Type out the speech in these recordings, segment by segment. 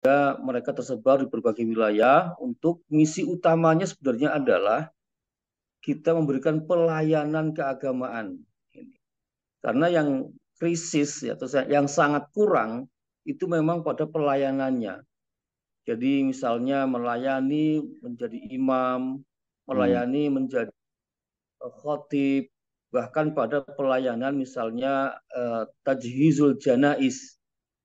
Mereka tersebar di berbagai wilayah. Untuk misi utamanya sebenarnya adalah kita memberikan pelayanan keagamaan. Karena yang krisis atau yang sangat kurang itu memang pada pelayanannya. Jadi misalnya melayani menjadi imam, melayani menjadi khotib, bahkan pada pelayanan misalnya tajhizul janais.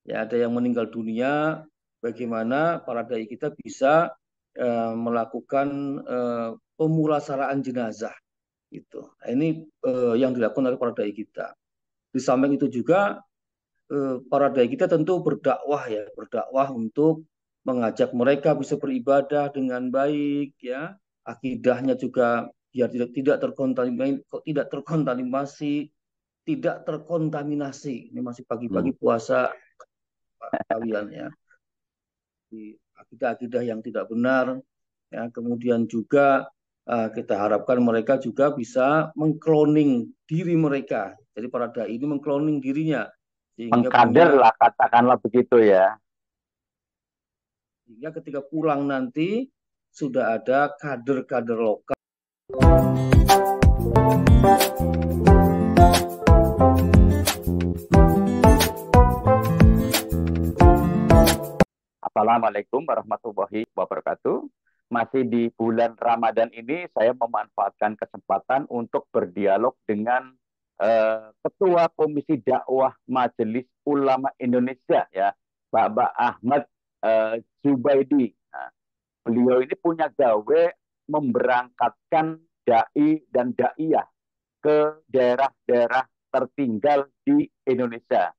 Ya, ada yang meninggal dunia, bagaimana para dai kita bisa melakukan pemulasaraan jenazah itu. Nah, ini yang dilakukan oleh para dai kita. Di samping itu juga para dai kita tentu berdakwah ya, berdakwah untuk mengajak mereka bisa beribadah dengan baik ya, akidahnya juga biar tidak terkontaminasi, tidak terkontaminasi. Ini masih pagi-pagi puasa Pak Kawian ya, di akidah-akidah yang tidak benar ya. Kemudian juga kita harapkan mereka juga bisa mengkloning diri mereka. Jadi para dai ini mengkloning dirinya Mengkader lah katakanlah begitu ya. sehingga ketika pulang nanti sudah ada kader-kader lokal. Assalamualaikum warahmatullahi wabarakatuh. Masih di bulan Ramadan ini saya memanfaatkan kesempatan untuk berdialog dengan Ketua Komisi Dakwah Majelis Ulama Indonesia ya, Bapak Ahmad Zubaidi. Nah, beliau ini punya gawe memberangkatkan dai dan daiyah ke daerah-daerah tertinggal di Indonesia.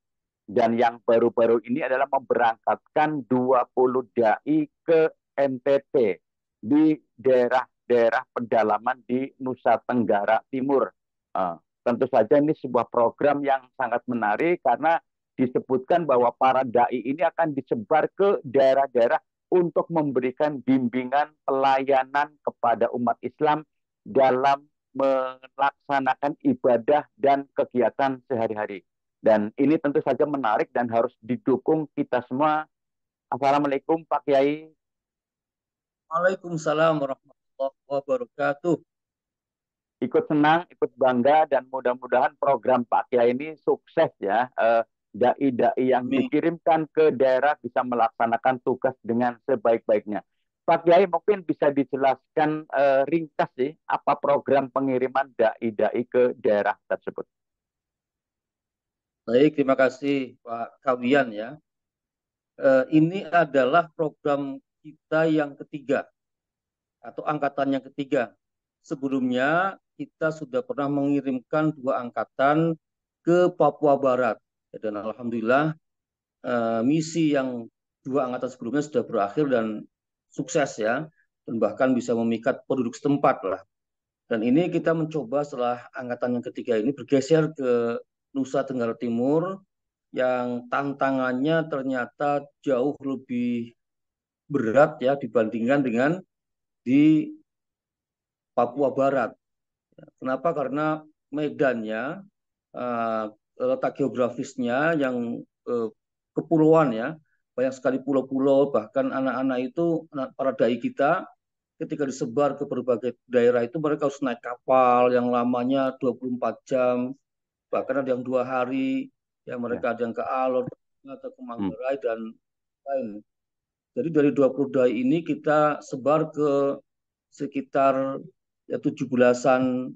Dan yang baru-baru ini adalah memberangkatkan 20 dai ke NTT di daerah-daerah pedalaman di Nusa Tenggara Timur. Tentu saja ini sebuah program yang sangat menarik karena disebutkan bahwa para dai ini akan disebar ke daerah-daerah untuk memberikan bimbingan pelayanan kepada umat Islam dalam melaksanakan ibadah dan kegiatan sehari-hari. Dan ini tentu saja menarik dan harus didukung kita semua. Assalamualaikum Pak Kiai. Waalaikumsalam warahmatullahi wabarakatuh. Ikut senang, ikut bangga, dan mudah-mudahan program Pak Kiai ini sukses ya. Dai-dai yang Amin. dikirimkan ke daerah bisa melaksanakan tugas dengan sebaik-baiknya. Pak Kiai mungkin bisa dijelaskan ringkas sih apa program pengiriman dai-dai ke daerah tersebut. Baik, terima kasih Pak Kawian ya. Ini adalah program kita yang ketiga atau angkatan yang ketiga. Sebelumnya kita sudah pernah mengirimkan 2 angkatan ke Papua Barat. Dan alhamdulillah misi yang 2 angkatan sebelumnya sudah berakhir dan sukses ya. Dan bahkan bisa memikat penduduk setempat lah. Dan ini kita mencoba setelah angkatan yang ketiga ini bergeser ke Nusa Tenggara Timur yang tantangannya ternyata jauh lebih berat ya dibandingkan dengan di Papua Barat. Kenapa? Karena medannya, letak geografisnya yang kepulauan ya, banyak sekali pulau-pulau, bahkan anak-anak itu, para dai kita ketika disebar ke berbagai daerah itu mereka harus naik kapal yang lamanya 24 jam, bahkan ada yang 2 hari, ya Ya. mereka ada yang ke Alor atau ke Hmm. Manggarai dan lain. Jadi dari 20 dai ini kita sebar ke sekitar ya 17-an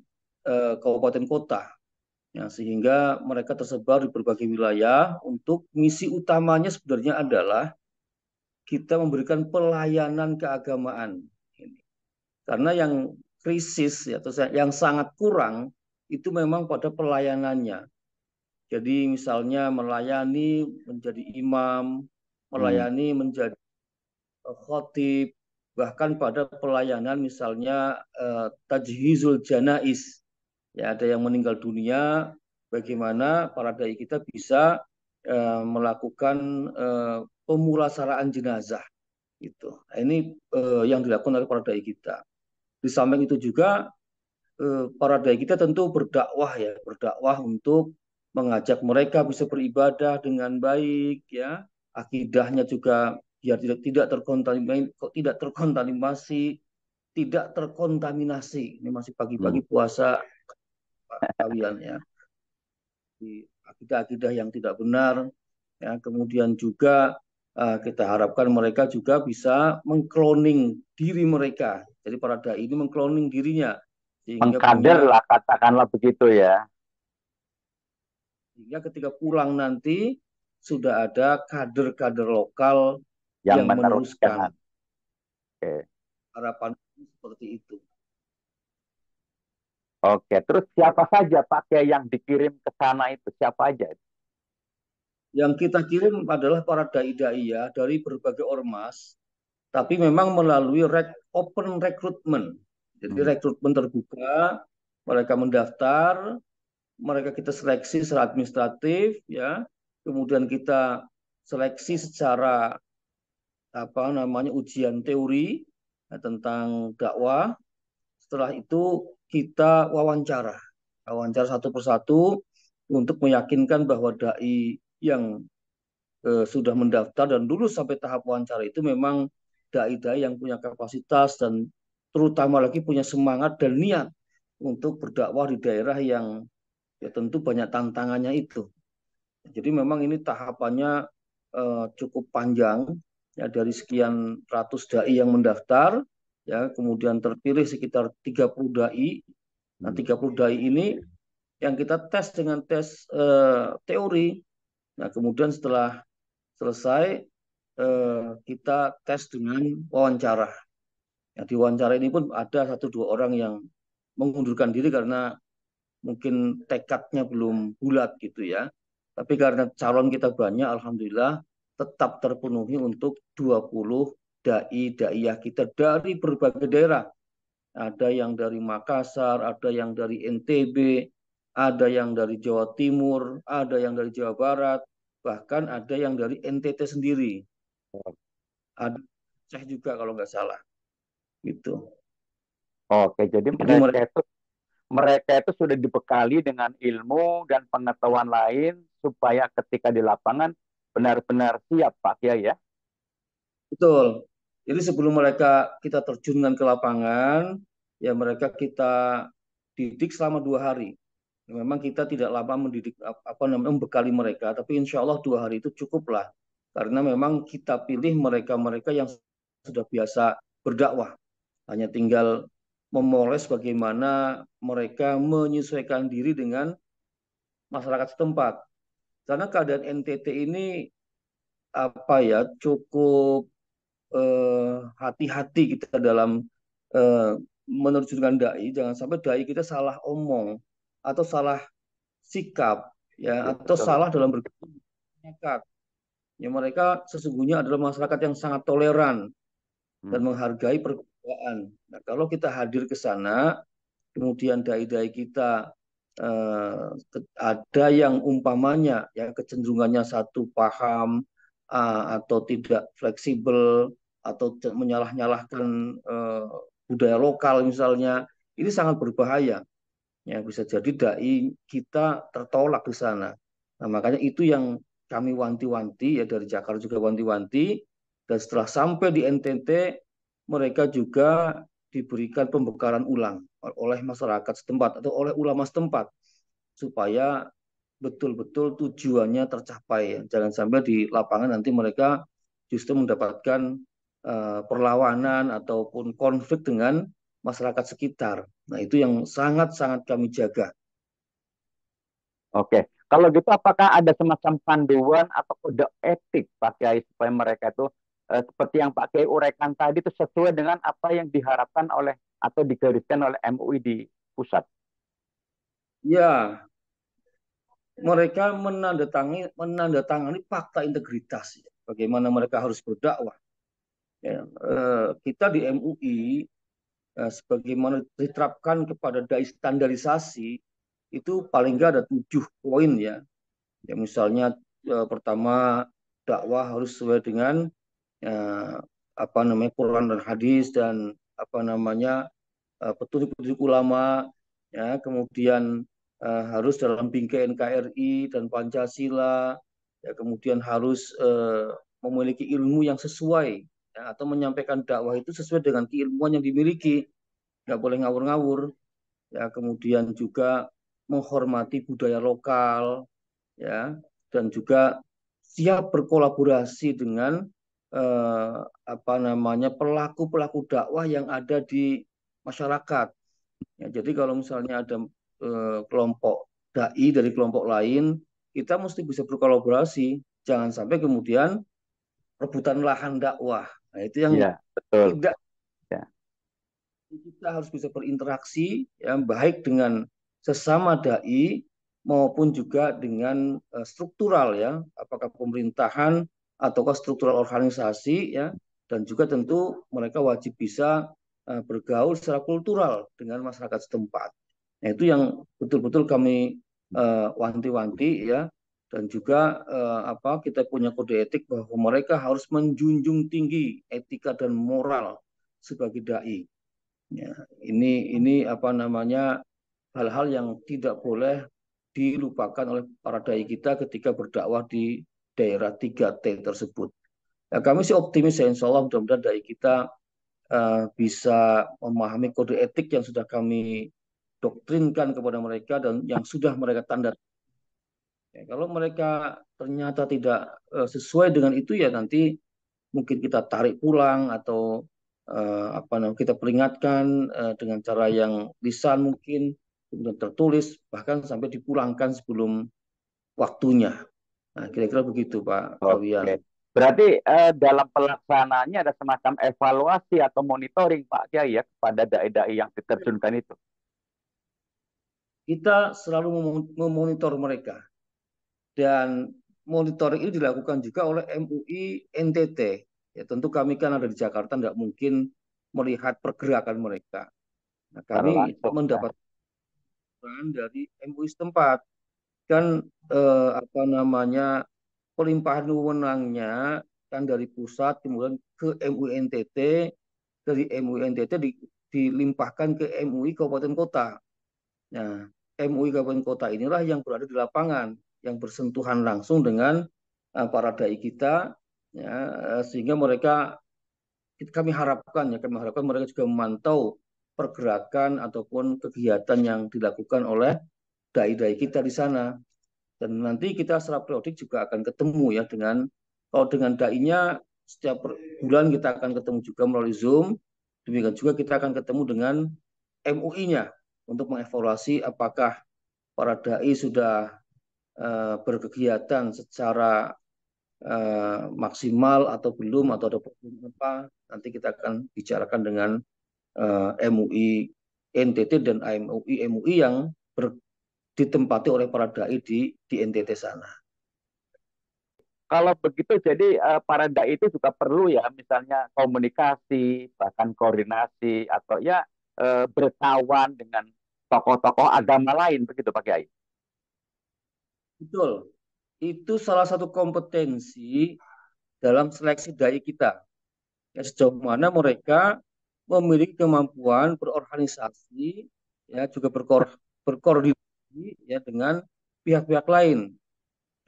kabupaten kota. Ya, sehingga mereka tersebar di berbagai wilayah. Untuk misi utamanya sebenarnya adalah kita memberikan pelayanan keagamaan. Karena yang krisis ya, atau yang sangat kurang itu memang pada pelayanannya. Jadi misalnya melayani menjadi imam, melayani menjadi khotib, bahkan pada pelayanan misalnya tajhizul janais. Ya, ada yang meninggal dunia, bagaimana para dai kita bisa melakukan pemulasaraan jenazah itu. Nah, ini yang dilakukan oleh para dai kita. Di samping itu juga para dai kita tentu berdakwah ya, berdakwah untuk mengajak mereka bisa beribadah dengan baik ya, akidahnya juga biar tidak terkontaminasi, tidak terkontaminasi, tidak terkontaminasi. Ini masih Hmm. pagi-pagi puasa kalian ya. Di akidah-akidah yang tidak benar ya. Kemudian juga kita harapkan mereka juga bisa mengkloning diri mereka. Jadi para dai ini mengkloning dirinya sehingga Mengkader punya, lah, katakanlah begitu ya. sehingga ketika pulang nanti sudah ada kader-kader lokal Yang yang meneruskan. meneruskan. Oke. Harapan seperti itu. Oke, terus siapa saja Pak Kiai yang dikirim ke sana itu? Siapa aja? Yang kita kirim adalah para dai-dai ya dari berbagai ormas, tapi memang melalui open recruitment. Jadi Hmm. rekrutmen terbuka, mereka mendaftar, mereka kita seleksi secara administratif ya. Kemudian kita seleksi secara apa namanya ujian teori ya, tentang dakwah. Setelah itu kita wawancara satu persatu untuk meyakinkan bahwa dai yang sudah mendaftar dan lulus sampai tahap wawancara itu memang dai-dai yang punya kapasitas dan terutama lagi punya semangat dan niat untuk berdakwah di daerah yang ya tentu banyak tantangannya itu. Jadi memang ini tahapannya cukup panjang ya, dari sekian ratus dai yang mendaftar ya, kemudian terpilih sekitar 30 dai. Nah, Hmm. 30 dai ini yang kita tes dengan tes teori. Nah, kemudian setelah selesai kita tes dengan wawancara. Ya, di wawancara ini pun ada satu dua orang yang mengundurkan diri karena mungkin tekadnya belum bulat gitu ya. Tapi karena calon kita banyak, alhamdulillah tetap terpenuhi untuk 20 dai daiyah kita dari berbagai daerah. Ada yang dari Makassar, ada yang dari NTB, ada yang dari Jawa Timur, ada yang dari Jawa Barat, bahkan ada yang dari NTT sendiri. Ada Aceh juga kalau nggak salah gitu. Oke, jadi Jadi mereka itu sudah dibekali dengan ilmu dan pengetahuan lain supaya ketika di lapangan benar-benar siap Pak Kiai ya. betul. Jadi sebelum mereka kita terjunkan ke lapangan, ya mereka kita didik selama 2 hari. Ya, memang kita tidak lama mendidik apa namanya membekali mereka, tapi insya Allah 2 hari itu cukup lah. Karena memang kita pilih mereka-mereka yang sudah biasa berdakwah. Hanya tinggal memoles bagaimana mereka menyesuaikan diri dengan masyarakat setempat. Karena keadaan NTT ini apa ya cukup hati-hati kita dalam eh, menerjunkan dai. Jangan sampai dai kita salah omong atau salah sikap ya Ya, atau betul. salah dalam bermasyarakat. Ya mereka sesungguhnya adalah masyarakat yang sangat toleran dan Hmm. menghargai perbedaan. Nah, kalau kita hadir ke sana, kemudian dai-dai kita ada yang umpamanya ya kecenderungannya satu paham atau tidak fleksibel atau menyalah-nyalahkan budaya lokal misalnya, ini sangat berbahaya. Ya, bisa jadi dai kita tertolak di sana. Nah, makanya itu yang kami wanti-wanti ya dari Jakarta juga wanti-wanti dan setelah sampai di NTT mereka juga diberikan pembekalan ulang oleh masyarakat setempat atau oleh ulama setempat supaya betul-betul tujuannya tercapai ya. Jangan sampai di lapangan nanti mereka justru mendapatkan perlawanan ataupun konflik dengan masyarakat sekitar. Nah, itu yang sangat-sangat kami jaga. Oke. Kalau gitu apakah ada semacam panduan atau kode etik Pak Kiai supaya mereka itu seperti yang Pak Kiai uraikan tadi itu sesuai dengan apa yang diharapkan oleh atau digariskan oleh MUI di pusat. Ya, mereka menandatangani fakta integritas. Ya. Bagaimana mereka harus berdakwah. Ya, kita di MUI sebagaimana diterapkan kepada dai standarisasi itu paling nggak ada 7 poin ya. Ya misalnya pertama dakwah harus sesuai dengan eh, apa namanya Quran dan hadis dan apa namanya petunjuk-petunjuk ulama ya kemudian harus dalam bingkai NKRI dan Pancasila ya kemudian harus memiliki ilmu yang sesuai, ya, atau menyampaikan dakwah itu sesuai dengan keilmuan yang dimiliki, nggak boleh ngawur-ngawur, ya. Kemudian juga menghormati budaya lokal, ya, dan juga siap berkolaborasi dengan apa namanya pelaku-pelaku dakwah yang ada di masyarakat. Ya, jadi kalau misalnya ada kelompok dai dari kelompok lain, kita mesti bisa berkolaborasi. Jangan sampai kemudian rebutan lahan dakwah. Nah, itu yang Ya, betul. tidak. Ya. Kita harus bisa berinteraksi, ya, baik dengan sesama dai maupun juga dengan struktural, ya, apakah pemerintahan ataukah struktural organisasi, ya, dan juga tentu mereka wajib bisa bergaul secara kultural dengan masyarakat setempat. Nah, itu yang betul-betul kami wanti-wanti, ya, dan juga kita punya kode etik bahwa mereka harus menjunjung tinggi etika dan moral sebagai dai. Ya, ini apa namanya hal-hal yang tidak boleh dilupakan oleh para dai kita ketika berdakwah di daerah 3T tersebut. Ya, kami sih optimis, ya, insya Allah mudah-mudahan dai kita bisa memahami kode etik yang sudah kami doktrinkan kepada mereka dan yang sudah mereka tanda. Ya, kalau mereka ternyata tidak sesuai dengan itu, ya nanti mungkin kita tarik pulang atau apa namanya kita peringatkan dengan cara yang lisan mungkin, kemudian tertulis, bahkan sampai dipulangkan sebelum waktunya. Nah, kira-kira begitu Pak Kawian. Oke. Berarti dalam pelaksanaannya ada semacam evaluasi atau monitoring Pak Kiai ya kepada dai-dai yang diterjunkan itu. Kita selalu memonitor mereka, dan monitoring ini dilakukan juga oleh MUI NTT. Ya, tentu kami kan ada di Jakarta, tidak mungkin melihat pergerakan mereka. Nah, Secara kami langsung ya. mendapat dari MUI setempat, kan apa namanya pelimpahan wewenangnya kan dari pusat kemudian ke MUI NTT, dari MUI NTT dilimpahkan ke MUI kabupaten kota. Nah, MUI kabupaten kota inilah yang berada di lapangan, yang bersentuhan langsung dengan para dai kita, ya, sehingga mereka kami harapkan mereka juga memantau pergerakan ataupun kegiatan yang dilakukan oleh dai-dai kita di sana. Dan nanti kita secara periodik juga akan ketemu, ya, kalau dengan dai-nya setiap bulan kita akan ketemu juga melalui Zoom. Demikian juga kita akan ketemu dengan MUI-nya untuk mengevaluasi apakah para dai sudah berkegiatan secara maksimal atau belum, atau ada problem apa. Nanti kita akan bicarakan dengan MUI NTT dan MUI yang ditempati oleh para dai di NTT sana. Kalau begitu jadi para dai itu juga perlu ya misalnya komunikasi bahkan koordinasi atau ya berkawan dengan tokoh-tokoh agama lain begitu Pak Kiai. Betul. Itu salah satu kompetensi dalam seleksi dai kita. Ya, sejauh mana mereka memiliki kemampuan berorganisasi, ya, juga berkoordinasi, ya, dengan pihak-pihak lain.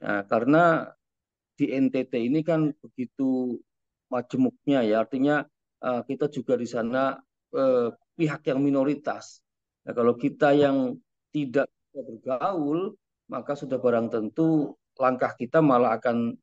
Nah, karena di NTT ini kan begitu majemuknya, ya, artinya kita juga di sana pihak yang minoritas. Nah, kalau kita yang tidak bisa bergaul, maka sudah barang tentu langkah kita malah akan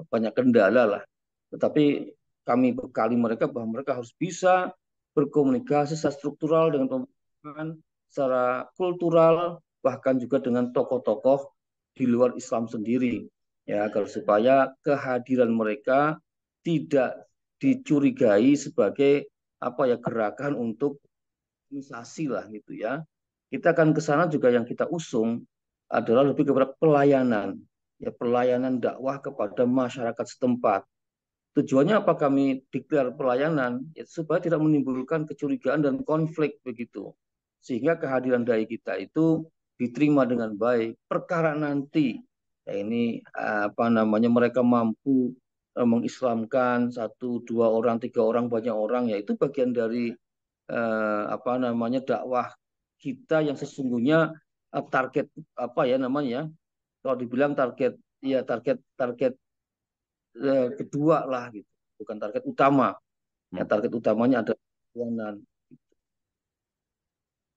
banyak kendala lah. Tetapi kami bekali mereka bahwa mereka harus bisa berkomunikasi secara struktural dengan pemerintahan, secara kultural, bahkan juga dengan tokoh-tokoh di luar Islam sendiri, ya, agar supaya kehadiran mereka tidak dicurigai sebagai apa ya gerakan untuk organisasi lah gitu, ya. Kita akan ke sana juga, yang kita usung adalah lebih kepada pelayanan, ya, pelayanan dakwah kepada masyarakat setempat. Tujuannya apa kami declare pelayanan? Ya, supaya tidak menimbulkan kecurigaan dan konflik begitu. Sehingga kehadiran dai kita itu diterima dengan baik. Perkara nanti, ya, ini apa namanya mereka mampu mengislamkan satu, dua orang, tiga orang, banyak orang, ya itu bagian dari apa namanya dakwah kita yang sesungguhnya target apa ya namanya, kalau dibilang target, ya target target kedua lah gitu, bukan target utama. Ya, Hmm. target utamanya adalah keuangan.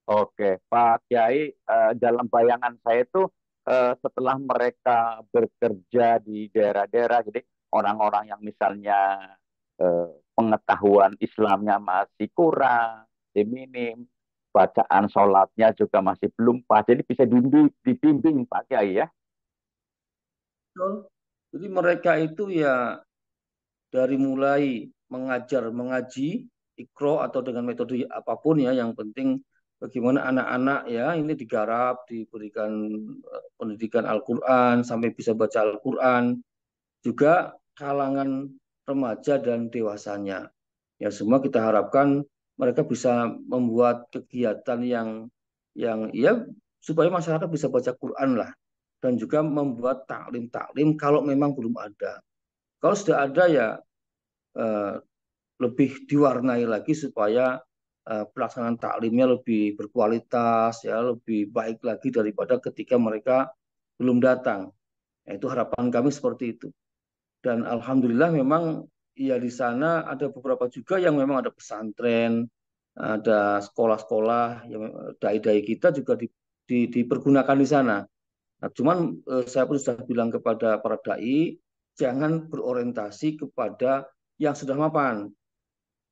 Oke, Pak Kiai, dalam bayangan saya itu setelah mereka bekerja di daerah-daerah, jadi orang-orang yang misalnya eh, pengetahuan Islamnya masih kurang, masih minim, bacaan sholatnya juga masih belum pas, jadi bisa dibimbing Pak Kiai ya. Betul. Jadi mereka itu ya dari mulai mengajar, mengaji, ikro atau dengan metode apapun ya, yang penting bagaimana anak-anak ya ini digarap, diberikan pendidikan Al-Quran sampai bisa baca Al-Quran, juga kalangan remaja dan dewasanya. Ya semua kita harapkan mereka bisa membuat kegiatan yang ya supaya masyarakat bisa baca Quran lah, dan juga membuat taklim-taklim kalau memang belum ada. Kalau sudah ada ya eh, lebih diwarnai lagi supaya pelaksanaan taklimnya lebih berkualitas ya, lebih baik lagi daripada ketika mereka belum datang. Nah, itu harapan kami seperti itu. Dan alhamdulillah memang ya di sana ada beberapa juga yang memang ada pesantren, ada sekolah-sekolah yang dai-dai kita juga dipergunakan di sana. Nah, cuman saya pun sudah bilang kepada para dai, jangan berorientasi kepada yang sudah mapan.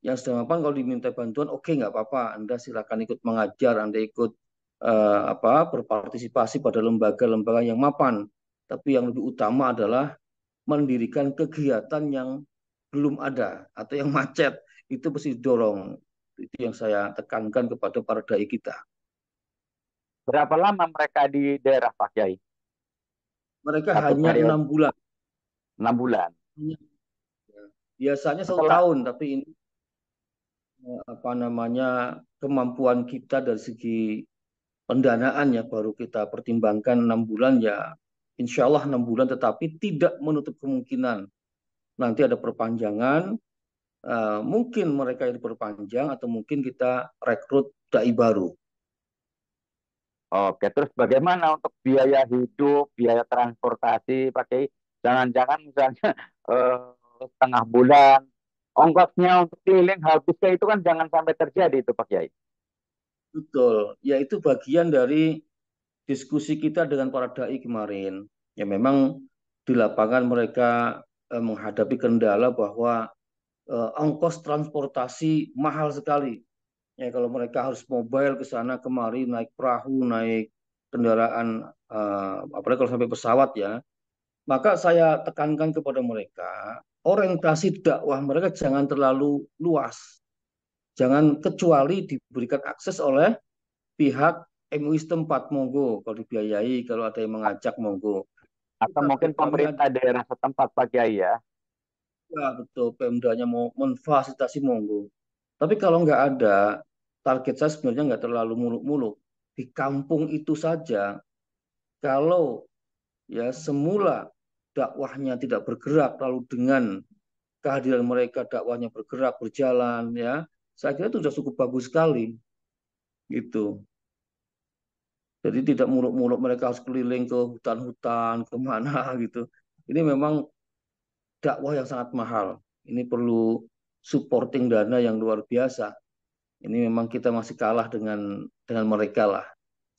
Yang sudah mapan kalau diminta bantuan, oke nggak apa-apa, Anda silakan ikut mengajar, Anda ikut berpartisipasi pada lembaga-lembaga yang mapan. Tapi yang lebih utama adalah mendirikan kegiatan yang belum ada atau yang macet, itu mesti didorong. Itu yang saya tekankan kepada para dai kita. Berapa lama mereka di daerah Pak Kiai? Mereka Satu hanya periode 6 bulan. 6 bulan. Biasanya satu Setelah tahun, tapi ini apa namanya kemampuan kita dari segi pendanaan ya baru kita pertimbangkan 6 bulan ya, insya Allah 6 bulan, tetapi tidak menutup kemungkinan nanti ada perpanjangan. Mungkin mereka yang diperpanjang atau mungkin kita rekrut dai baru. Oke, terus bagaimana untuk biaya hidup, biaya transportasi, pakai jangan-jangan misalnya eh, setengah bulan, ongkosnya untuk keliling habisnya itu kan jangan sampai terjadi itu Pak Kiai. Betul, ya itu bagian dari diskusi kita dengan para dai kemarin. Ya memang di lapangan mereka menghadapi kendala bahwa ongkos transportasi mahal sekali. Ya kalau mereka harus mobile ke sana kemari, naik perahu, naik kendaraan, apalagi kalau sampai pesawat ya. Maka saya tekankan kepada mereka, orientasi dakwah mereka jangan terlalu luas. Jangan kecuali diberikan akses oleh pihak MUI setempat, monggo. Kalau dibiayai, kalau ada yang mengajak, monggo. Atau Target mungkin kami ada, pemerintah daerah setempat Pak Kiai ya. ya betul, Pemdanya mau memfasilitasi, monggo. Tapi kalau nggak ada, target saya sebenarnya nggak terlalu muluk-muluk. Di kampung itu saja, kalau ya semula dakwahnya tidak bergerak, lalu dengan kehadiran mereka dakwahnya bergerak, berjalan, ya, saya kira itu sudah cukup bagus sekali, gitu. Jadi tidak muluk-muluk mereka harus keliling ke hutan-hutan, kemana gitu. Ini memang dakwah yang sangat mahal. Ini perlu supporting dana yang luar biasa. Ini memang kita masih kalah dengan mereka lah.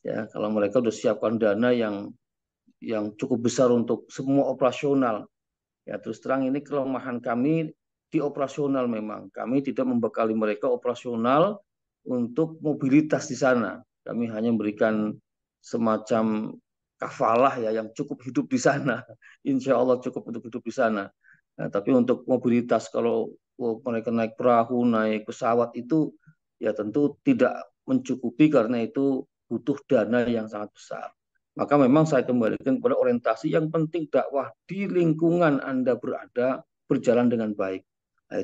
Ya, kalau mereka sudah siapkan dana yang cukup besar untuk semua operasional. Ya, terus terang ini kelemahan kami di operasional memang. Kami tidak membekali mereka operasional untuk mobilitas di sana. Kami hanya memberikan semacam kafalah ya yang cukup hidup di sana. Insya Allah cukup untuk hidup di sana. Nah, tapi untuk mobilitas kalau mereka naik perahu, naik pesawat itu ya tentu tidak mencukupi karena itu butuh dana yang sangat besar. Maka memang saya kembalikan kepada orientasi yang penting dakwah di lingkungan Anda berada berjalan dengan baik. Nah,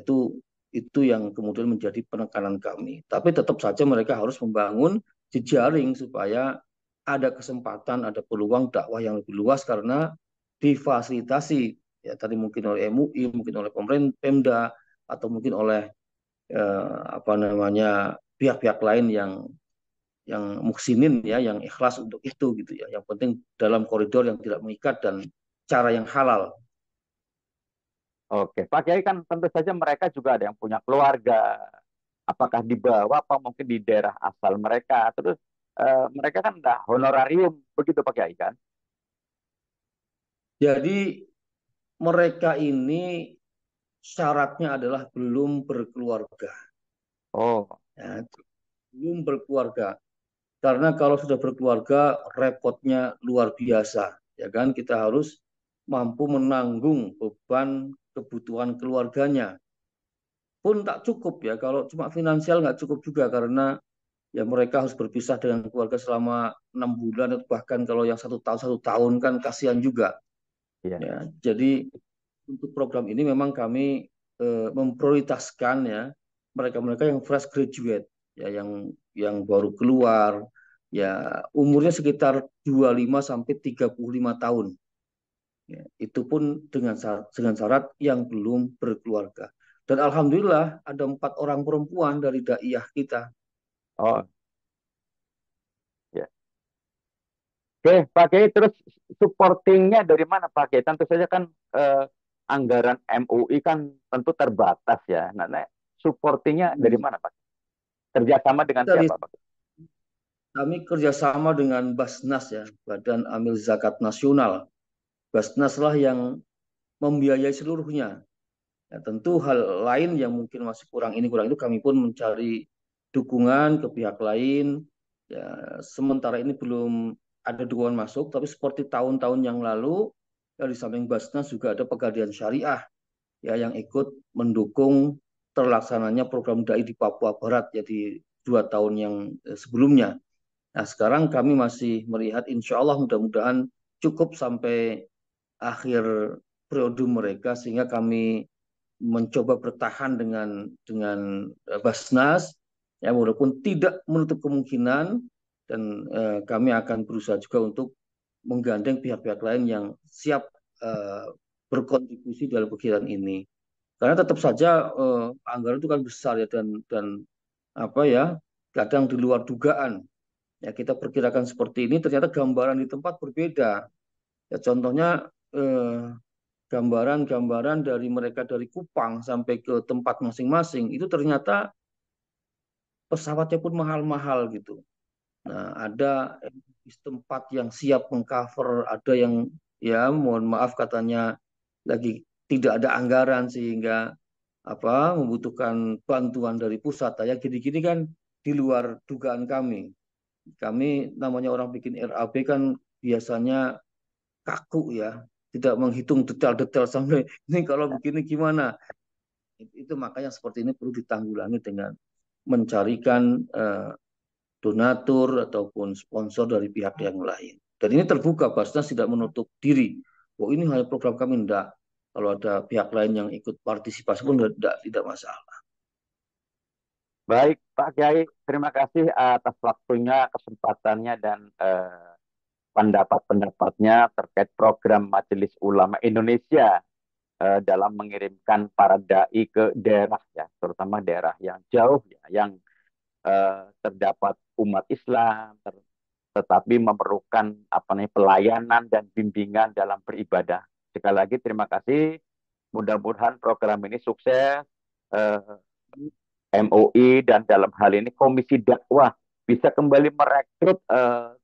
itu yang kemudian menjadi penekanan kami. Tapi tetap saja mereka harus membangun jejaring supaya ada kesempatan, ada peluang dakwah yang lebih luas karena difasilitasi ya tadi mungkin oleh MUI, mungkin oleh pemerintah, Pemda, atau mungkin oleh apa namanya pihak-pihak lain yang muksinin ya, yang ikhlas untuk itu gitu ya. Yang penting dalam koridor yang tidak mengikat dan cara yang halal. Oke, Pak Kiai kan tentu saja mereka juga ada yang punya keluarga. Apakah di bawah apa mungkin di daerah asal mereka. Terus mereka kan udah honorarium begitu Pak Kiai kan? Jadi mereka ini syaratnya adalah belum berkeluarga. Oh, Ya, belum berkeluarga. Karena kalau sudah berkeluarga, repotnya luar biasa. Ya kan, kita harus mampu menanggung beban kebutuhan keluarganya. Pun tak cukup ya, kalau cuma finansial nggak cukup juga karena ya mereka harus berpisah dengan keluarga selama 6 bulan atau bahkan kalau yang 1 tahun kan kasihan juga. iya. Ya, jadi untuk program ini memang kami memprioritaskan ya mereka-mereka yang fresh graduate ya yang baru keluar ya umurnya sekitar 25 sampai 35 tahun. Ya, itu pun dengan syarat yang belum berkeluarga. Dan alhamdulillah ada 4 orang perempuan dari daiyah kita. Oh, ya. Oke, Pak Kiai, terus supportingnya dari mana Pak Kiai? Tentu saja kan eh, anggaran MUI kan tentu terbatas ya. Nah, supportingnya dari mana Pak? Kerjasama dengan Kita di siapa Pak? Kami kerjasama dengan Basnas ya, Badan Amil Zakat Nasional. Basnas lah yang membiayai seluruhnya. Ya, tentu hal lain yang mungkin masih kurang ini kurang itu kami pun mencari dukungan ke pihak lain. Ya, sementara ini belum ada dukungan masuk, tapi seperti tahun-tahun yang lalu, ya di samping Basnas juga ada Pegadaian Syariah ya yang ikut mendukung terlaksananya program dai di Papua Barat ya di 2 tahun yang sebelumnya. Nah, sekarang kami masih melihat insya Allah mudah-mudahan cukup sampai akhir periode mereka sehingga kami mencoba bertahan dengan Basnas ya walaupun tidak menutup kemungkinan dan kami akan berusaha juga untuk menggandeng pihak-pihak lain yang siap eh, berkontribusi dalam kegiatan ini karena tetap saja anggaran itu kan besar ya dan apa ya kadang di luar dugaan ya kita perkirakan seperti ini ternyata gambaran di tempat berbeda ya contohnya gambaran-gambaran dari mereka dari Kupang sampai ke tempat masing-masing itu ternyata pesawatnya pun mahal-mahal gitu. Nah, ada di tempat yang siap mengcover, ada yang ya mohon maaf katanya lagi tidak ada anggaran sehingga apa membutuhkan bantuan dari pusat. Ya gini-gini kan di luar dugaan kami. Kami namanya orang bikin RAB kan biasanya kaku ya, tidak menghitung detail-detail sampai ini kalau begini gimana. Itu makanya seperti ini perlu ditanggulangi dengan mencarikan donatur ataupun sponsor dari pihak yang lain. Dan ini terbuka, Basnas tidak menutup diri. Oh ini hanya program kami, enggak. Kalau ada pihak lain yang ikut partisipasi pun tidak masalah. Baik, Pak Kiai, terima kasih atas waktunya, kesempatannya, dan pendapat-pendapatnya terkait program Majelis Ulama Indonesia dalam mengirimkan para dai ke daerah ya, terutama daerah yang jauh ya, yang terdapat umat Islam, tetapi memerlukan apa namanya pelayanan dan bimbingan dalam beribadah. Sekali lagi terima kasih. Mudah-mudahan program ini sukses. Eh, MUI dan dalam hal ini Komisi Dakwah bisa kembali merekrut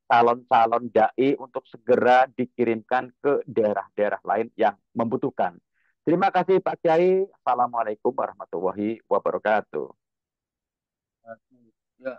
calon-calon dai untuk segera dikirimkan ke daerah-daerah lain yang membutuhkan. Terima kasih Pak Kiai. Assalamualaikum warahmatullahi wabarakatuh. Ya,